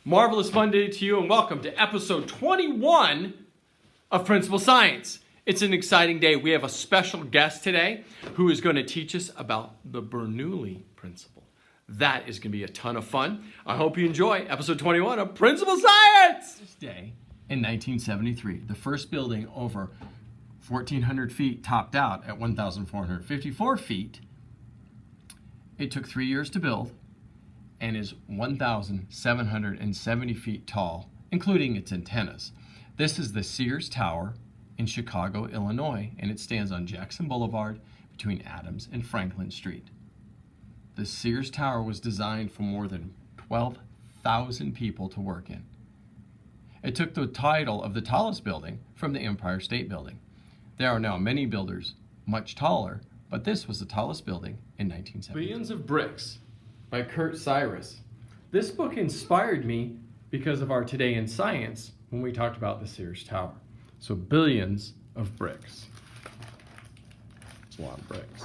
Marvelous fun day to you and welcome to episode 21 of Principle Science. It's an exciting day. We have a special guest today who is going to teach us about the Bernoulli Principle. That is going to be a ton of fun. I hope you enjoy episode 21 of Principle Science. This day in 1973, the first building over 1,400 feet topped out at 1,454 feet. It took 3 years to build and is 1,770 feet tall, including its antennas. This is the Sears Tower in Chicago, Illinois, and it stands on Jackson Boulevard between Adams and Franklin Street. The Sears Tower was designed for more than 12,000 people to work in. It took the title of the tallest building from the Empire State Building. There are now many buildings much taller, but this was the tallest building in 1970. Billions of Bricks by Kurt Cyrus. This book inspired me because of our Today in Science when we talked about the Sears Tower. So billions of bricks. It's a lot of bricks.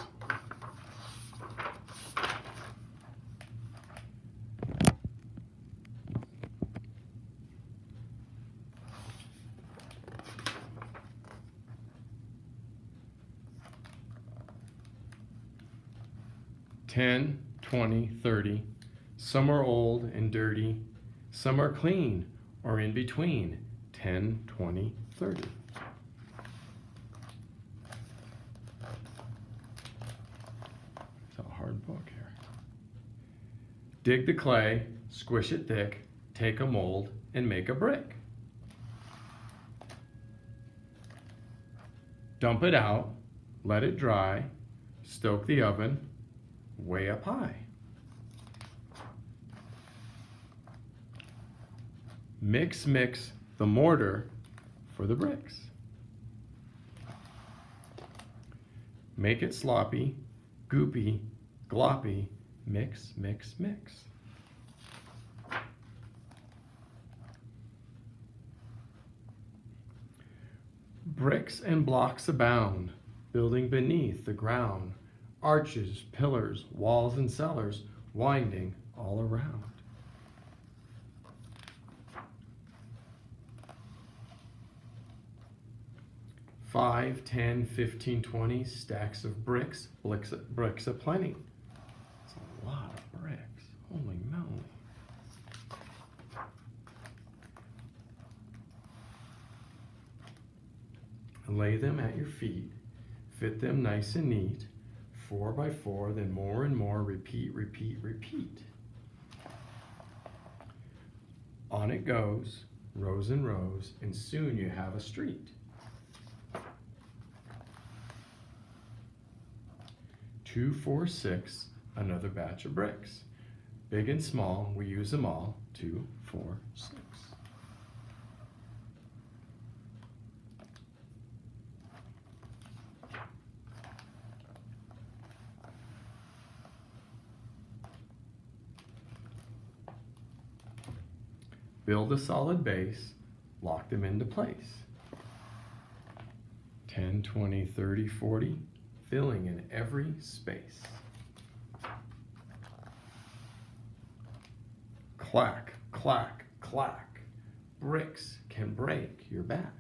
$10, $20, $30. Some are old and dirty. Some are clean or in between. 10, 20, 30. It's a hard book here. Dig the clay, squish it thick, take a mold, and make a brick. Dump it out, let it dry, stoke the oven, way up high. Mix the mortar for the bricks. Make it sloppy, goopy, gloppy, mix. Bricks and blocks abound, building beneath the ground. Arches, pillars, walls, and cellars winding all around. Five, 10, 15, 20 stacks of bricks aplenty. It's a lot of bricks. Holy moly. Lay them at your feet. Fit them nice and neat. 4 by 4, then more and more, repeat. On it goes, rows and rows, and soon you have a street. 2, 4, 6, another batch of bricks. Big and small, we use them all. 2, 4, 6. Build a solid base, lock them into place. 10, 20, 30, 40, filling in every space. Clack, clack, clack. Bricks can break your back.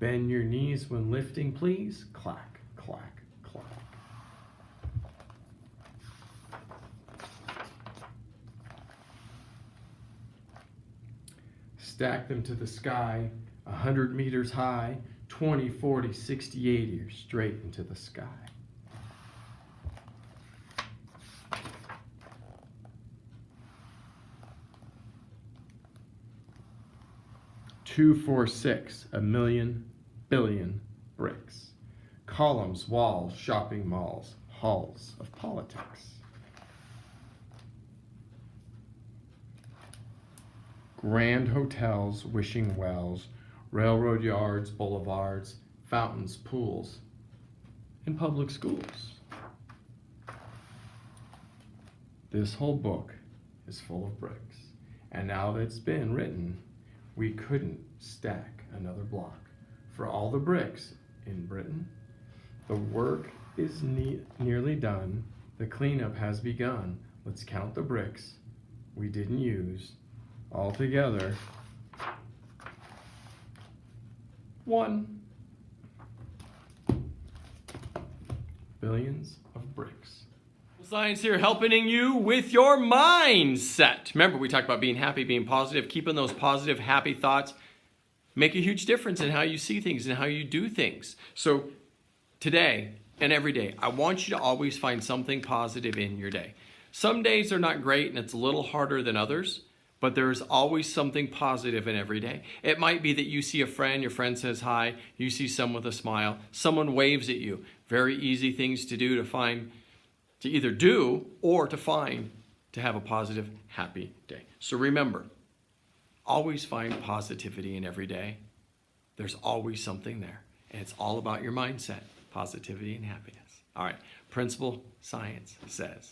Bend your knees when lifting, please. Clack, clack, clack. Stack them to the sky, 100 meters high, 20, 40, 60, 80, straight into the sky. Two, 4, 6, a million, billion bricks. Columns, walls, shopping malls, halls of politics. Grand hotels, wishing wells, railroad yards, boulevards, fountains, pools, and public schools. This whole book is full of bricks, and now that it's been written, we couldn't stack another block. For all the bricks in Britain, the work is nearly done. The cleanup has begun. Let's count the bricks we didn't use Altogether, 1 billions of bricks. Science here helping you with your mindset. Remember, we talked about being happy, being positive, keeping those positive, happy thoughts make a huge difference in how you see things and how you do things. So today and every day, I want you to always find something positive in your day. Some days are not great and it's a little harder than others, but there is always something positive in every day. It might be that you see a friend, your friend says hi, you see someone with a smile, someone waves at you. Very easy things to do, to either do or to find to have a positive, happy day. So remember, always find positivity in every day. There's always something there. And it's all about your mindset, positivity and happiness. All right, Principle Science says,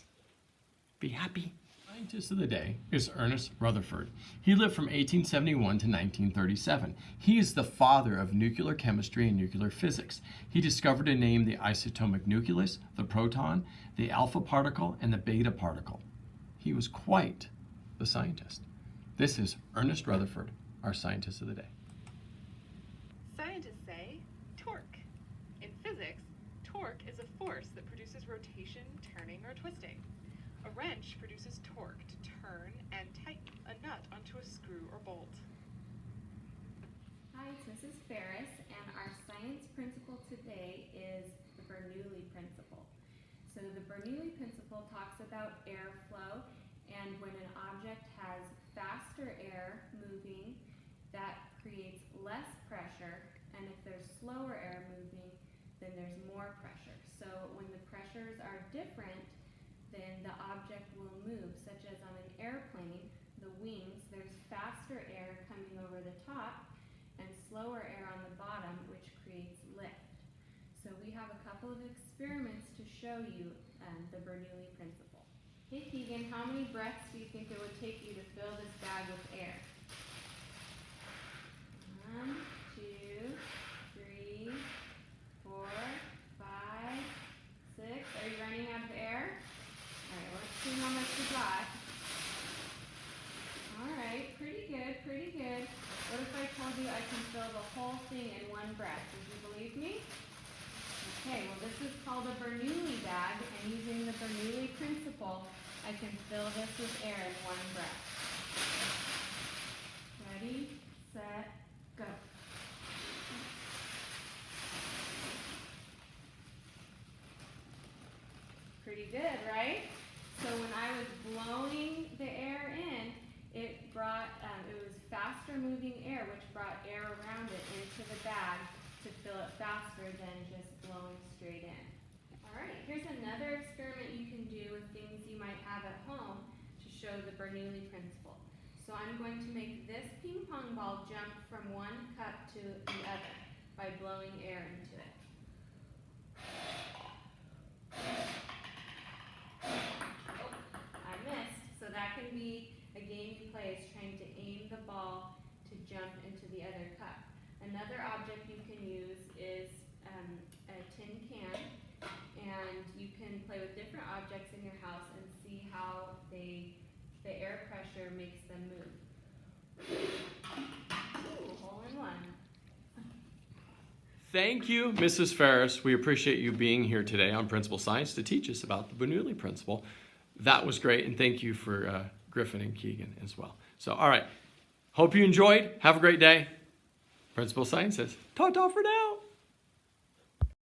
be happy. Scientist of the day is Ernest Rutherford. He lived from 1871 to 1937. He is the father of nuclear chemistry and nuclear physics. He discovered and named the isotopic nucleus, the proton, the alpha particle, and the beta particle. He was quite the scientist. This is Ernest Rutherford, our scientist of the day. Scientists say torque. In physics, torque is a force that produces rotation, turning, or twisting. A wrench produces torque to turn and tighten a nut onto a screw or bolt. Hi, it's Mrs. Ferris, and our science principle today is the Bernoulli Principle. So the Bernoulli Principle talks about airflow, and when an object has faster air moving, that creates less pressure, and if there's slower air moving, then there's more pressure. So when the pressures are different, then the object will move, such as on an airplane, the wings, there's faster air coming over the top and slower air on the bottom, which creates lift. So we have a couple of experiments to show you the Bernoulli Principle. Hey Keegan, how many breaths do you think it would take you to fill this bag with air? 1, 2, 3, 4, 5, 6. Are you running out of air? Alright, let's see how much you got. Alright, pretty good, pretty good. What if I told you I can fill the whole thing in one breath? Would you believe me? Okay, well this is called a Bernoulli bag, and using the Bernoulli Principle, I can fill this with air in one breath. Ready, set, go. Pretty good, right? So when I was blowing the air in, it was faster moving air, which brought air around it into the bag to fill it faster than just blowing straight in. All right, here's another experiment you can do with things you might have at home to show the Bernoulli Principle. So I'm going to make this ping pong ball jump from one cup to the other by blowing air into it. I missed, so that can be a game you play, is trying to aim the ball to jump into the other cup. Another object you can use is a tin can, and you can play with different objects in your house and see how the air pressure makes them move. Ooh, hole in one. Thank you, Mrs. Ferris. We appreciate you being here today on Principle Science to teach us about the Bernoulli Principle. That was great, and thank you for Griffin and Keegan as well. So, all right. Hope you enjoyed. Have a great day. Principle Science says, ta-ta for now.